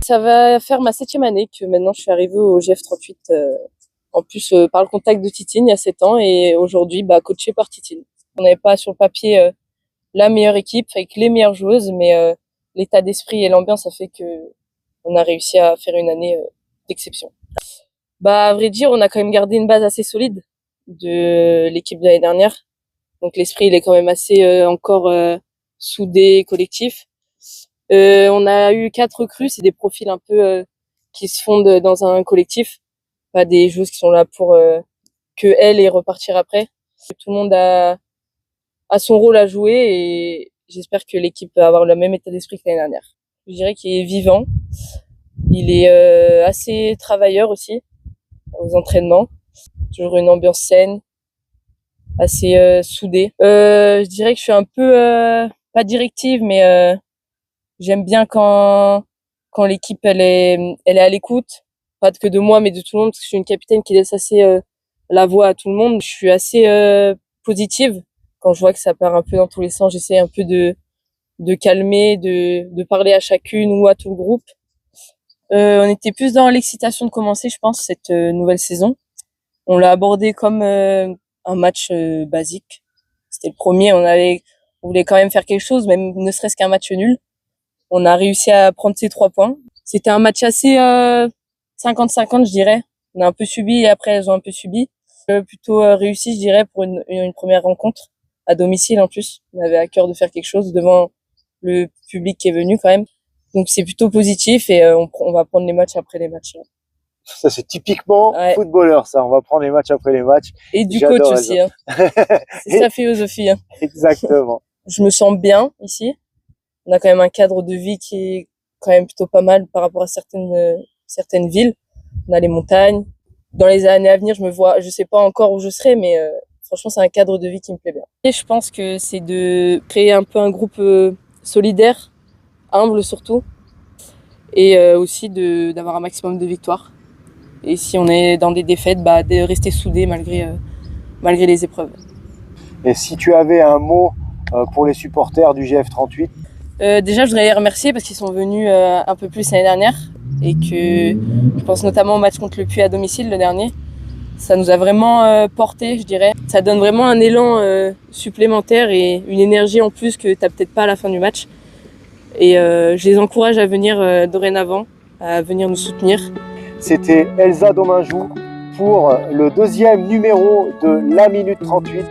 Ça va faire ma 7e année que maintenant je suis arrivée au GF38, en plus par le contact de Titine il y a 7 ans et aujourd'hui coachée par Titine. On n'avait pas sur le papier la meilleure équipe avec les meilleures joueuses, mais l'état d'esprit et l'ambiance a fait que on a réussi à faire une année d'exception. À vrai dire, on a quand même gardé une base assez solide de l'équipe de l'année dernière. Donc l'esprit il est quand même assez encore soudé, collectif. On a eu 4 recrues, c'est des profils un peu qui se fondent dans un collectif, pas des joueuses qui sont là pour que elles et repartir après. Tout le monde a son rôle à jouer et j'espère que l'équipe va avoir le même état d'esprit que l'année dernière. Je dirais qu'il est vivant, il est assez travailleur aussi aux entraînements, toujours une ambiance saine, assez soudée. Je dirais que je suis un peu pas directive, mais j'aime bien quand l'équipe elle est à l'écoute, pas que de moi mais de tout le monde, parce que je suis une capitaine qui laisse assez la voix à tout le monde. Je suis assez positive quand je vois que ça part un peu dans tous les sens. J'essaie un peu de calmer, de parler à chacune ou à tout le groupe. On était plus dans l'excitation de commencer, je pense, cette nouvelle saison. On l'a abordé comme un match basique. C'était le premier, on voulait quand même faire quelque chose, même ne serait-ce qu'un match nul. On a réussi à prendre ces 3 points. C'était un match assez 50-50, je dirais. On a un peu subi et après elles ont un peu subi. Plutôt réussi, je dirais, pour une première rencontre à domicile en plus. On avait à cœur de faire quelque chose devant le public qui est venu quand même. Donc c'est plutôt positif et on va prendre les matchs après les matchs. Ça, c'est typiquement footballeur, ça. On va prendre les matchs après les matchs. Et du coach aussi. Hein. C'est sa philosophie. Hein. Exactement. Je me sens bien ici. On a quand même un cadre de vie qui est quand même plutôt pas mal par rapport à certaines villes. On a les montagnes. Dans les années à venir, je sais pas encore où je serai, mais franchement, c'est un cadre de vie qui me plaît bien. Et je pense que c'est de créer un peu un groupe solidaire, humble surtout, et aussi d'avoir un maximum de victoires. Et si on est dans des défaites, de rester soudés malgré les épreuves. Et si tu avais un mot pour les supporters du GF38? Déjà, je voudrais les remercier parce qu'ils sont venus un peu plus l'année dernière et que je pense notamment au match contre le Puy à domicile, le dernier. Ça nous a vraiment porté, je dirais. Ça donne vraiment un élan supplémentaire et une énergie en plus que t'as peut-être pas à la fin du match. Et je les encourage à venir dorénavant, à venir nous soutenir. C'était Elsa Domingue pour le 2e numéro de La Minute 38.